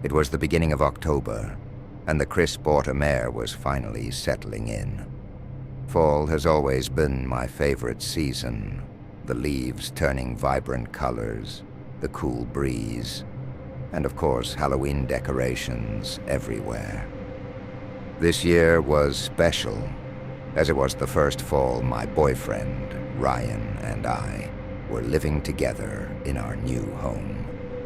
It was the beginning of October, and the crisp autumn air was finally settling in. Fall has always been my favorite season, the leaves turning vibrant colors, the cool breeze, and of course Halloween decorations everywhere. This year was special, as it was the first fall my boyfriend, Ryan, and I were living together in our new home.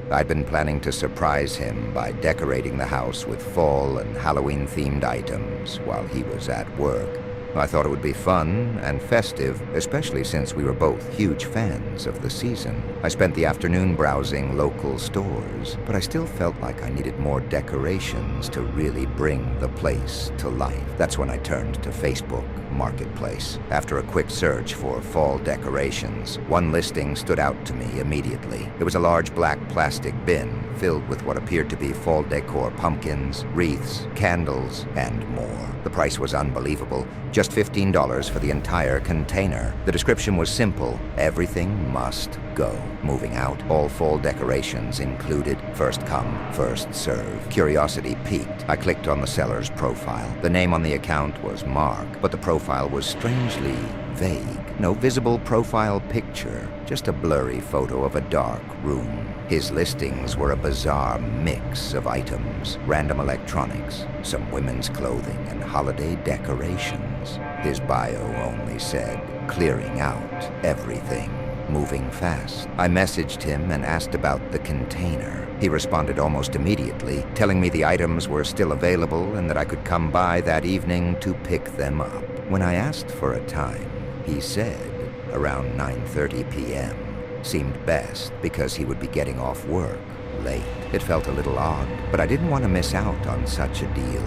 I'd been planning to surprise him by decorating the house with fall and Halloween-themed items while he was at work. I thought it would be fun and festive, especially since we were both huge fans of the season. I spent the afternoon browsing local stores, but I still felt like I needed more decorations to really bring the place to life. That's when I turned to Facebook Marketplace. After a quick search for fall decorations, one listing stood out to me immediately. It was a large black plastic bin filled with what appeared to be fall decor: pumpkins, wreaths, candles, and more. The price was unbelievable, just $15 for the entire container. The description was simple: everything must go. Moving out, all fall decorations included. First come, first serve. Curiosity piqued. I clicked on the seller's profile. The name on the account was Mark, but the profile was strangely vague. No visible profile picture, just a blurry photo of a dark room. His listings were a bizarre mix of items: random electronics, some women's clothing, and holiday decorations. His bio only said, "Clearing out everything. Moving fast." I messaged him and asked about the container. He responded almost immediately, telling me the items were still available and that I could come by that evening to pick them up. When I asked for a time, he said around 9:30 p.m. seemed best because he would be getting off work late. It felt a little odd, but I didn't want to miss out on such a deal.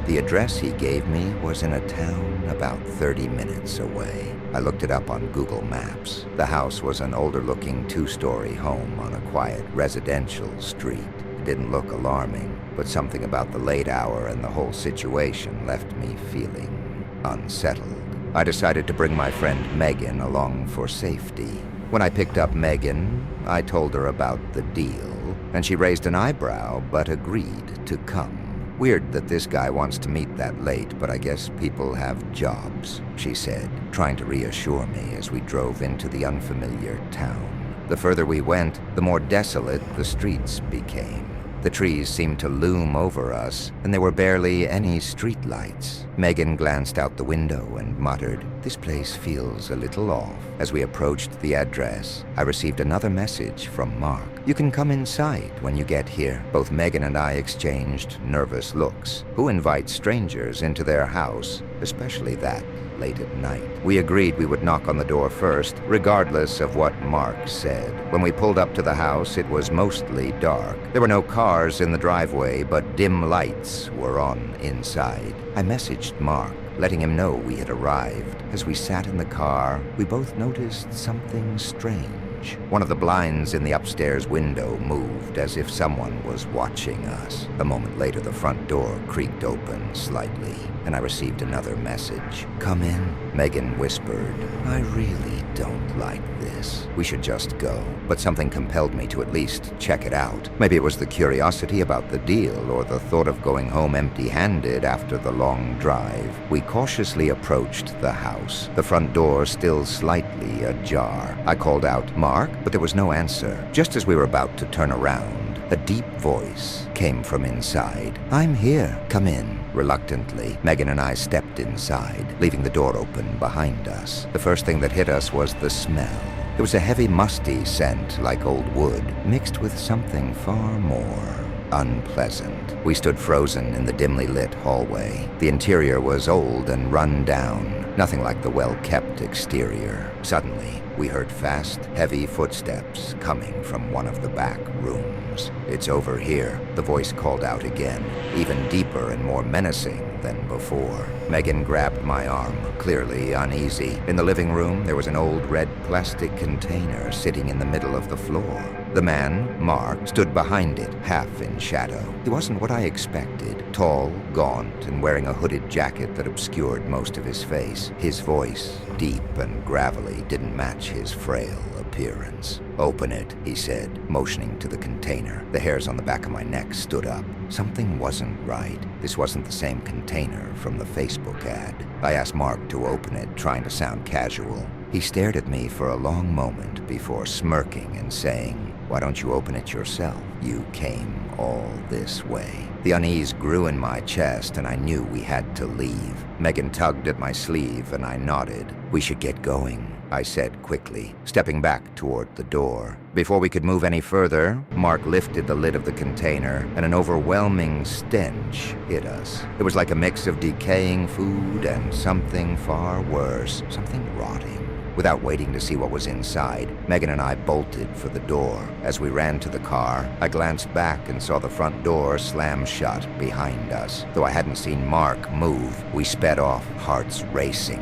The address he gave me was in a town about 30 minutes away. I looked it up on Google Maps. The house was an older-looking two-story home on a quiet residential street. It didn't look alarming, but something about the late hour and the whole situation left me feeling unsettled. I decided to bring my friend Megan along for safety. When I picked up Megan, I told her about the deal, and she raised an eyebrow but agreed to come. "Weird that this guy wants to meet that late, but I guess people have jobs," she said, trying to reassure me as we drove into the unfamiliar town. The further we went, the more desolate the streets became. The trees seemed to loom over us, and there were barely any streetlights. Megan glanced out the window and muttered, "This place feels a little off." As we approached the address, I received another message from Mark. "You can come inside when you get here." Both Megan and I exchanged nervous looks. Who invites strangers into their house, especially that late at night? We agreed we would knock on the door first, regardless of what Mark said. When we pulled up to the house, it was mostly dark. There were no cars in the driveway, but dim lights were on inside. I messaged Mark, letting him know we had arrived. As we sat in the car, we both noticed something strange. One of the blinds in the upstairs window moved as if someone was watching us. A moment later, the front door creaked open slightly, and I received another message. "Come in," Megan whispered. "I really don't like this. We should just go." But something compelled me to at least check it out. Maybe it was the curiosity about the deal or the thought of going home empty-handed after the long drive. We cautiously approached the house, the front door still slightly ajar. I called out, "Mark?" but there was no answer. Just as we were about to turn around, a deep voice came from inside. "I'm here. Come in." Reluctantly, Megan and I stepped inside, leaving the door open behind us. The first thing that hit us was the smell. It was a heavy, musty scent like old wood, mixed with something far more unpleasant. We stood frozen in the dimly lit hallway. The interior was old and run down, nothing like the well-kept exterior. Suddenly, we heard fast, heavy footsteps coming from one of the back rooms. "It's over here," the voice called out again, even deeper and more menacing than before. Megan grabbed my arm, clearly uneasy. In the living room, there was an old red plastic container sitting in the middle of the floor. The man, Mark, stood behind it, half in shadow. He wasn't what I expected. Tall, gaunt, and wearing a hooded jacket that obscured most of his face. His voice, deep and gravelly, didn't match his frail appearance. appearance. "Open it," he said, motioning to the container. The hairs on the back of my neck stood up. Something wasn't right. This wasn't the same container from the Facebook ad. I asked Mark to open it, trying to sound casual. He stared at me for a long moment before smirking and saying, "Why don't you open it yourself? You came all this way." The unease grew in my chest, and I knew we had to leave. Megan tugged at my sleeve, and I nodded. "We should get going," I said quickly, stepping back toward the door. Before we could move any further, Mark lifted the lid of the container, and an overwhelming stench hit us. It was like a mix of decaying food and something far worse, something rotting. Without waiting to see what was inside, Megan and I bolted for the door. As we ran to the car, I glanced back and saw the front door slam shut behind us. Though I hadn't seen Mark move, we sped off, hearts racing,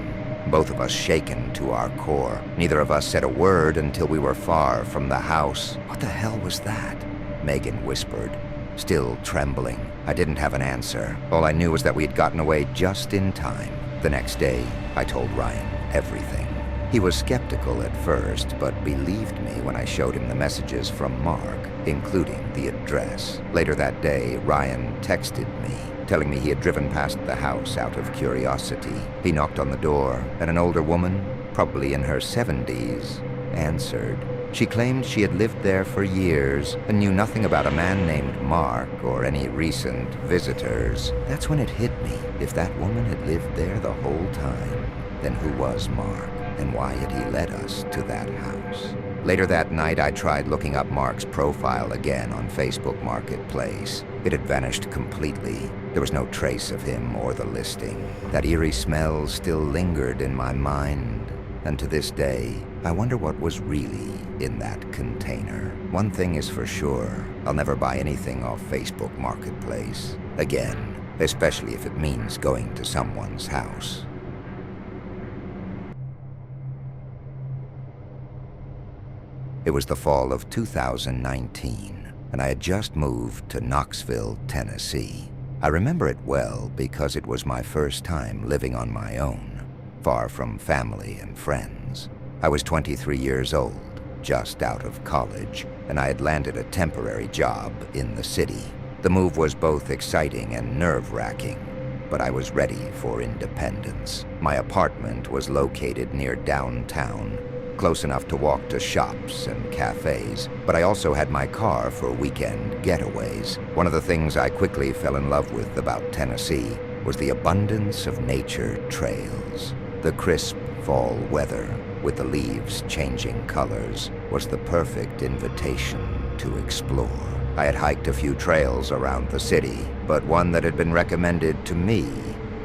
both of us shaken to our core. Neither of us said a word until we were far from the house. "What the hell was that?" Megan whispered, still trembling. I didn't have an answer. All I knew was that we had gotten away just in time. The next day, I told Ryan everything. He was skeptical at first, but believed me when I showed him the messages from Mark, including the address. Later that day, Ryan texted me, telling me he had driven past the house out of curiosity. He knocked on the door, and an older woman, probably in her 70s, answered. She claimed she had lived there for years and knew nothing about a man named Mark or any recent visitors. That's when it hit me. If that woman had lived there the whole time, then who was Mark? And why had he led us to that house? Later that night, I tried looking up Mark's profile again on Facebook Marketplace. It had vanished completely. There was no trace of him or the listing. That eerie smell still lingered in my mind, and to this day, I wonder what was really in that container. One thing is for sure, I'll never buy anything off Facebook Marketplace again, especially if it means going to someone's house. It was the fall of 2019, and I had just moved to Knoxville, Tennessee. I remember it well because it was my first time living on my own, far from family and friends. I was 23 years old, just out of college, and I had landed a temporary job in the city. The move was both exciting and nerve-wracking, but I was ready for independence. My apartment was located near downtown, close enough to walk to shops and cafes, but I also had my car for weekend getaways. One of the things I quickly fell in love with about Tennessee was the abundance of nature trails. The crisp fall weather, with the leaves changing colors, was the perfect invitation to explore. I had hiked a few trails around the city, but one that had been recommended to me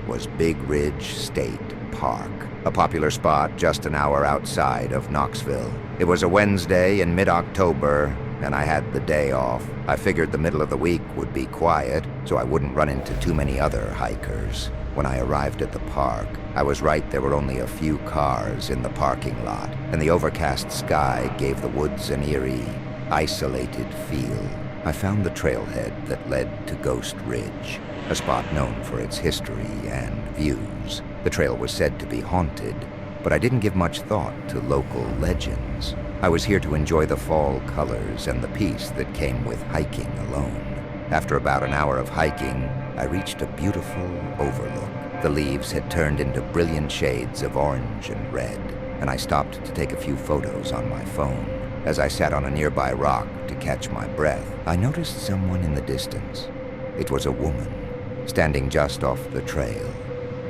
was Big Ridge State Park, a popular spot just an hour outside of Knoxville. It was a Wednesday in mid-October, and I had the day off. I figured the middle of the week would be quiet, so I wouldn't run into too many other hikers. When I arrived at the park, I was right, there were only a few cars in the parking lot, and the overcast sky gave the woods an eerie, isolated feel. I found the trailhead that led to Ghost Ridge, a spot known for its history and views. The trail was said to be haunted, but I didn't give much thought to local legends. I was here to enjoy the fall colors and the peace that came with hiking alone. After about an hour of hiking, I reached a beautiful overlook. The leaves had turned into brilliant shades of orange and red, and I stopped to take a few photos on my phone. As I sat on a nearby rock to catch my breath, I noticed someone in the distance. It was a woman, standing just off the trail,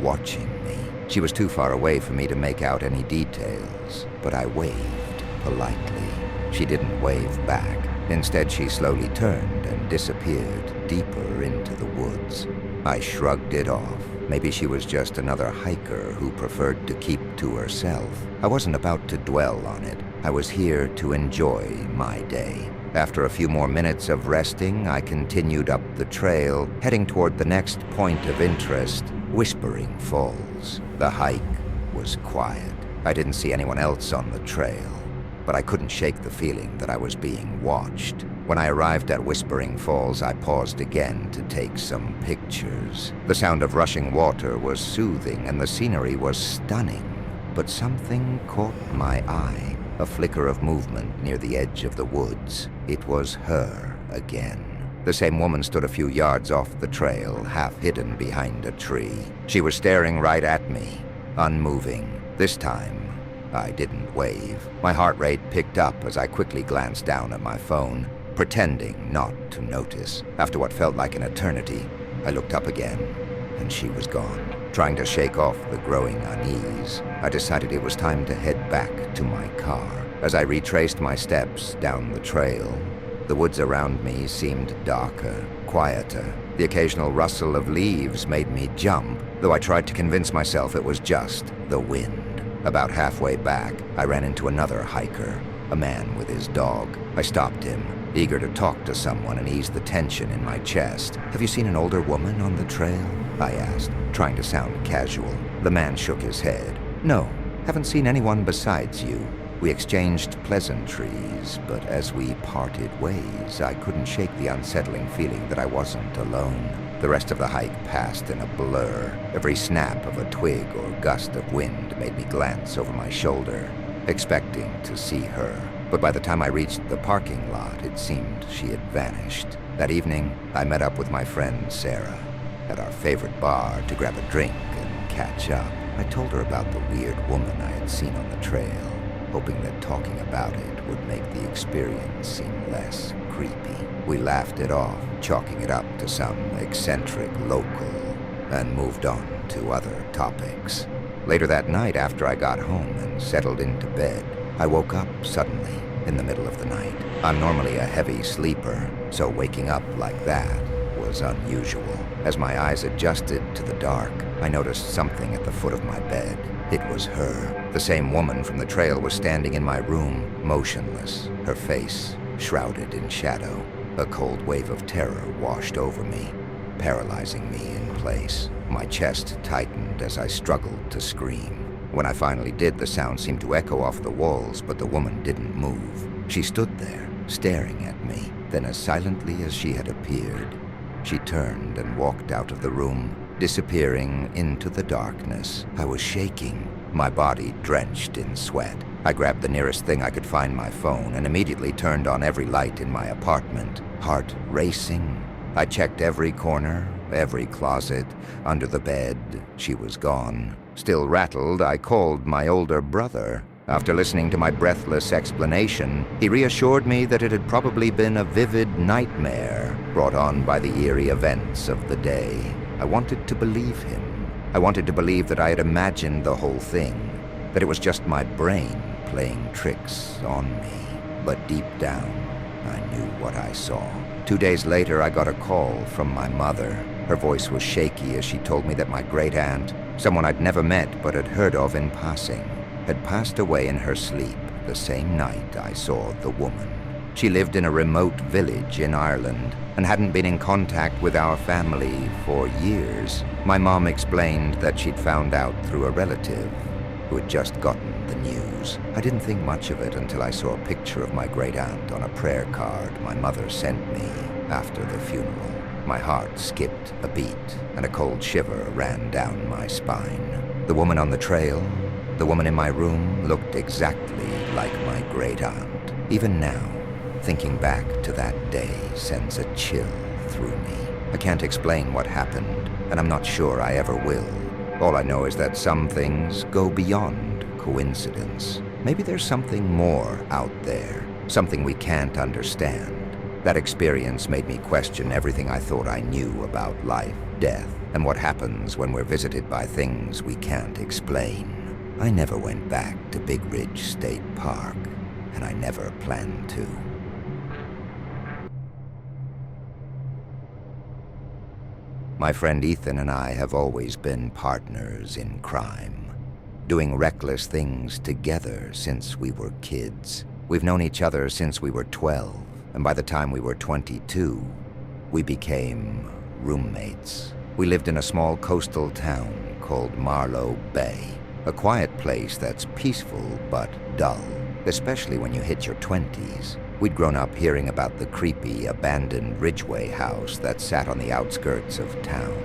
watching me. She was too far away for me to make out any details, but I waved politely. She didn't wave back. Instead, she slowly turned and disappeared deeper into the woods. I shrugged it off. Maybe she was just another hiker who preferred to keep to herself. I wasn't about to dwell on it. I was here to enjoy my day. After a few more minutes of resting, I continued up the trail, heading toward the next point of interest, Whispering Falls. The hike was quiet. I didn't see anyone else on the trail, but I couldn't shake the feeling that I was being watched. When I arrived at Whispering Falls, I paused again to take some pictures. The sound of rushing water was soothing and the scenery was stunning, but something caught my eye. a flicker of movement near the edge of the woods. It was her again. The same woman stood a few yards off the trail, half hidden behind a tree. She was staring right at me, unmoving. This time, I didn't wave. My heart rate picked up as I quickly glanced down at my phone, pretending not to notice. After what felt like an eternity, I looked up again, and she was gone. Trying to shake off the growing unease, I decided it was time to head back to my car. As I retraced my steps down the trail, the woods around me seemed darker, quieter. The occasional rustle of leaves made me jump, though I tried to convince myself it was just the wind. About halfway back, I ran into another hiker, a man with his dog. I stopped him, eager to talk to someone and ease the tension in my chest. "Have you seen an older woman on the trail?" I asked, trying to sound casual. The man shook his head. "No, haven't seen anyone besides you." We exchanged pleasantries, but as we parted ways, I couldn't shake the unsettling feeling that I wasn't alone. The rest of the hike passed in a blur. Every snap of a twig or gust of wind made me glance over my shoulder, expecting to see her. But by the time I reached the parking lot, it seemed she had vanished. That evening, I met up with my friend Sarah at our favorite bar to grab a drink and catch up. I told her about the weird woman I had seen on the trail, hoping that talking about it would make the experience seem less creepy. We laughed it off, chalking it up to some eccentric local, and moved on to other topics. Later that night, after I got home and settled into bed, I woke up suddenly in the middle of the night. I'm normally a heavy sleeper, so waking up like that was unusual. As my eyes adjusted to the dark, I noticed something at the foot of my bed. It was her. The same woman from the trail was standing in my room, motionless, her face shrouded in shadow. A cold wave of terror washed over me, paralyzing me in place. My chest tightened as I struggled to scream. When I finally did, the sound seemed to echo off the walls, but the woman didn't move. She stood there, staring at me. Then, as silently as she had appeared, she turned and walked out of the room, disappearing into the darkness. I was shaking, my body drenched in sweat. I grabbed the nearest thing I could find, my phone, and immediately turned on every light in my apartment, heart racing. I checked every corner, every closet, under the bed. She was gone. Still rattled, I called my older brother. After listening to my breathless explanation, he reassured me that it had probably been a vivid nightmare brought on by the eerie events of the day. I wanted to believe him. I wanted to believe that I had imagined the whole thing, that it was just my brain playing tricks on me. But deep down, I knew what I saw. 2 days later, I got a call from my mother. Her voice was shaky as she told me that my great-aunt, someone I'd never met but had heard of in passing, had passed away in her sleep the same night I saw the woman. She lived in a remote village in Ireland and hadn't been in contact with our family for years. My mom explained that she'd found out through a relative who had just gotten the news. I didn't think much of it until I saw a picture of my great-aunt on a prayer card my mother sent me after the funeral. My heart skipped a beat, and a cold shiver ran down my spine. The woman on the trail, the woman in my room, looked exactly like my great-aunt. Even now, thinking back to that day sends a chill through me. I can't explain what happened, and I'm not sure I ever will. All I know is that some things go beyond coincidence. Maybe there's something more out there, something we can't understand. That experience made me question everything I thought I knew about life, death, and what happens when we're visited by things we can't explain. I never went back to Big Ridge State Park, and I never planned to. My friend Ethan and I have always been partners in crime, doing reckless things together since we were kids. We've known each other since we were 12, and by the time we were 22, we became roommates. We lived in a small coastal town called Marlow Bay, a quiet place that's peaceful but dull, especially when you hit your 20s. We'd grown up hearing about the creepy, abandoned Ridgway house that sat on the outskirts of town.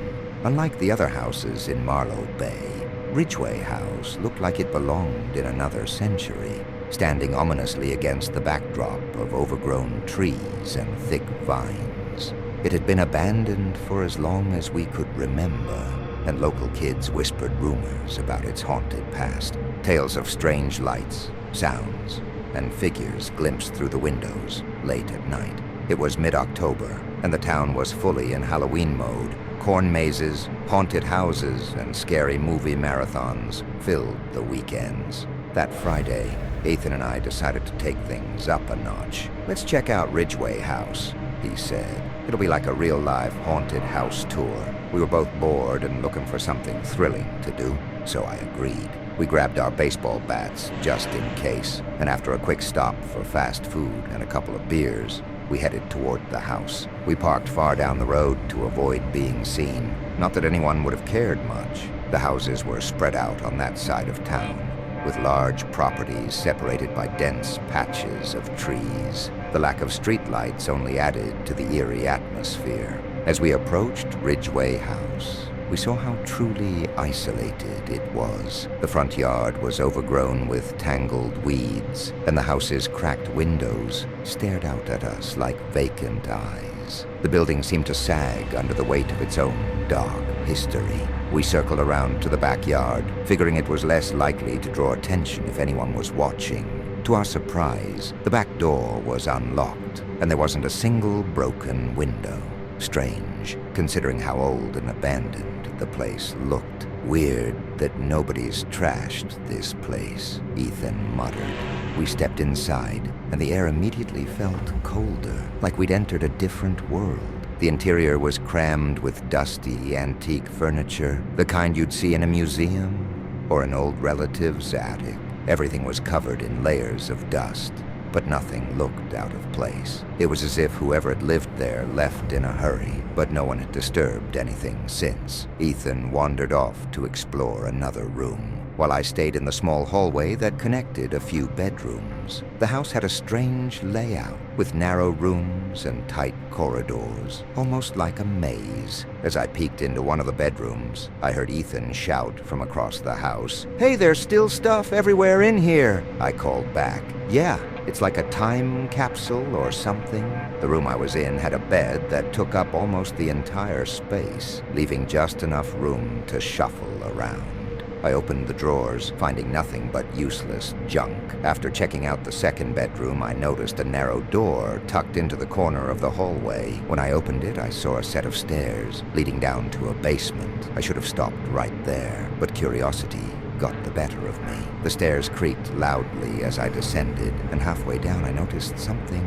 Unlike the other houses in Marlow Bay, Ridgway House looked like it belonged in another century. standing ominously against the backdrop of overgrown trees and thick vines. It had been abandoned for as long as we could remember, and local kids whispered rumors about its haunted past, tales of strange lights, sounds, and figures glimpsed through the windows late at night. It was mid-October, and the town was fully in Halloween mode. Corn mazes, haunted houses, and scary movie marathons filled the weekends. That Friday, Ethan and I decided to take things up a notch. "Let's check out Ridgeway House," he said. "It'll be like a real-life haunted house tour." We were both bored and looking for something thrilling to do, so I agreed. We grabbed our baseball bats just in case, and after a quick stop for fast food and a couple of beers, we headed toward the house. We parked far down the road to avoid being seen. Not that anyone would have cared much. The houses were spread out on that side of town, with large properties separated by dense patches of trees. The lack of streetlights only added to the eerie atmosphere. As we approached Ridgeway House, we saw how truly isolated it was. The front yard was overgrown with tangled weeds, and the house's cracked windows stared out at us like vacant eyes. The building seemed to sag under the weight of its own dark history. We circled around to the backyard, figuring it was less likely to draw attention if anyone was watching. To our surprise, the back door was unlocked, and there wasn't a single broken window. Strange, considering how old and abandoned the place looked. "Weird that nobody's trashed this place," Ethan muttered. We stepped inside, and the air immediately felt colder, like we'd entered a different world. The interior was crammed with dusty, antique furniture, the kind you'd see in a museum or an old relative's attic. Everything was covered in layers of dust, but nothing looked out of place. It was as if whoever had lived there left in a hurry, but no one had disturbed anything since. Ethan wandered off to explore another room, while I stayed in the small hallway that connected a few bedrooms. The house had a strange layout, with narrow rooms and tight corridors, almost like a maze. As I peeked into one of the bedrooms, I heard Ethan shout from across the house, "Hey, there's still stuff everywhere in here!" I called back, "Yeah, it's like a time capsule or something." The room I was in had a bed that took up almost the entire space, leaving just enough room to shuffle around. I opened the drawers, finding nothing but useless junk. After checking out the second bedroom, I noticed a narrow door tucked into the corner of the hallway. When I opened it, I saw a set of stairs leading down to a basement. I should have stopped right there, but curiosity got the better of me. The stairs creaked loudly as I descended, and halfway down I noticed something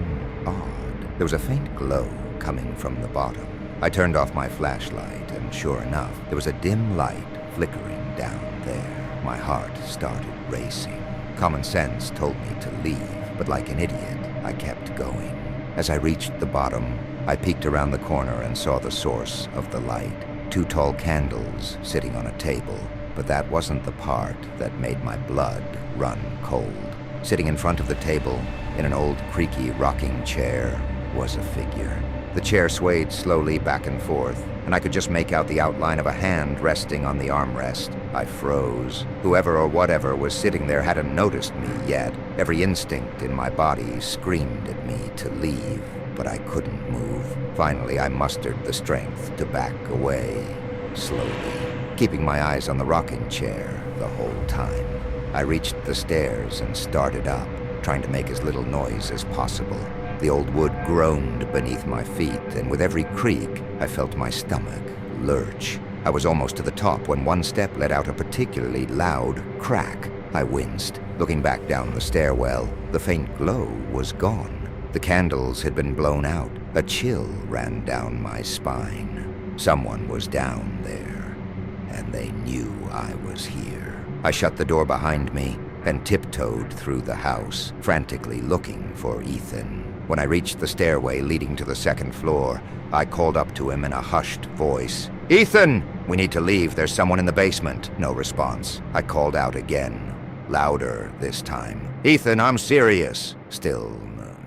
odd. There was a faint glow coming from the bottom. I turned off my flashlight, and sure enough, there was a dim light flickering down there. My heart started racing. Common sense told me to leave, but like an idiot, I kept going. As I reached the bottom, I peeked around the corner and saw the source of the light. 2 tall candles sitting on a table, but that wasn't the part that made my blood run cold. Sitting in front of the table, in an old creaky rocking chair, was a figure. The chair swayed slowly back and forth, and I could just make out the outline of a hand resting on the armrest. I froze. Whoever or whatever was sitting there hadn't noticed me yet. Every instinct in my body screamed at me to leave, but I couldn't move. Finally, I mustered the strength to back away, slowly, keeping my eyes on the rocking chair the whole time. I reached the stairs and started up, trying to make as little noise as possible. The old wood groaned beneath my feet, and with every creak, I felt my stomach lurch. I was almost to the top when one step let out a particularly loud crack. I winced. Looking back down the stairwell, the faint glow was gone. The candles had been blown out. A chill ran down my spine. Someone was down there, and they knew I was here. I shut the door behind me and tiptoed through the house, frantically looking for Ethan. When I reached the stairway leading to the second floor, I called up to him in a hushed voice. "Ethan! We need to leave. There's someone in the basement." No response. I called out again, louder this time. "Ethan, I'm serious." Still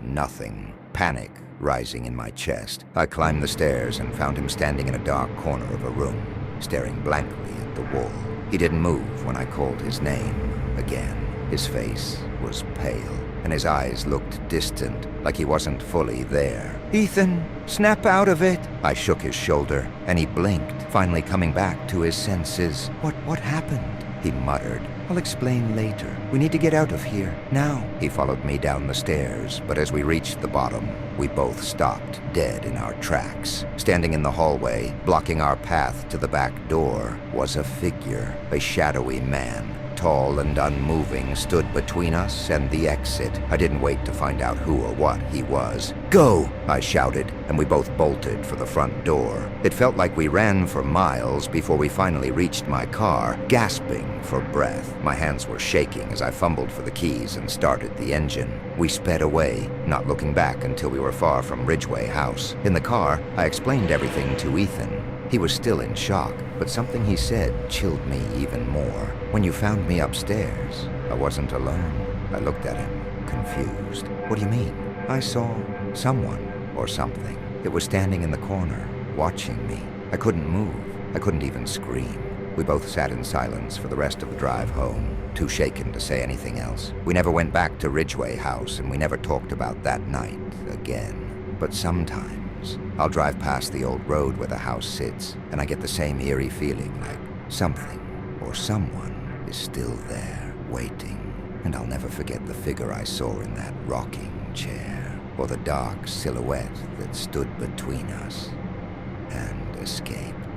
nothing. Panic rising in my chest. I climbed the stairs and found him standing in a dark corner of a room, staring blankly at the wall. He didn't move when I called his name again. His face was pale, and his eyes looked distant, like he wasn't fully there. "Ethan, snap out of it!" I shook his shoulder, and he blinked, finally coming back to his senses. What happened?" he muttered. "I'll explain later. We need to get out of here, now." He followed me down the stairs, but as we reached the bottom, we both stopped, dead in our tracks. Standing in the hallway, blocking our path to the back door, was a figure, a shadowy man. Tall and unmoving, stood between us and the exit. I didn't wait to find out who or what he was. "Go!" I shouted, and we both bolted for the front door. It felt like we ran for miles before we finally reached my car, gasping for breath. My hands were shaking as I fumbled for the keys and started the engine. We sped away, not looking back until we were far from Ridgeway House. In the car, I explained everything to Ethan. He was still in shock, but something he said chilled me even more. "When you found me upstairs, I wasn't alone." I looked at him, confused. "What do you mean?" "I saw someone or something. It was standing in the corner, watching me. I couldn't move. I couldn't even scream." We both sat in silence for the rest of the drive home, too shaken to say anything else. We never went back to Ridgeway House, and we never talked about that night again. But sometimes I'll drive past the old road where the house sits, and I get the same eerie feeling like something or someone is still there, waiting. And I'll never forget the figure I saw in that rocking chair, or the dark silhouette that stood between us and escaped.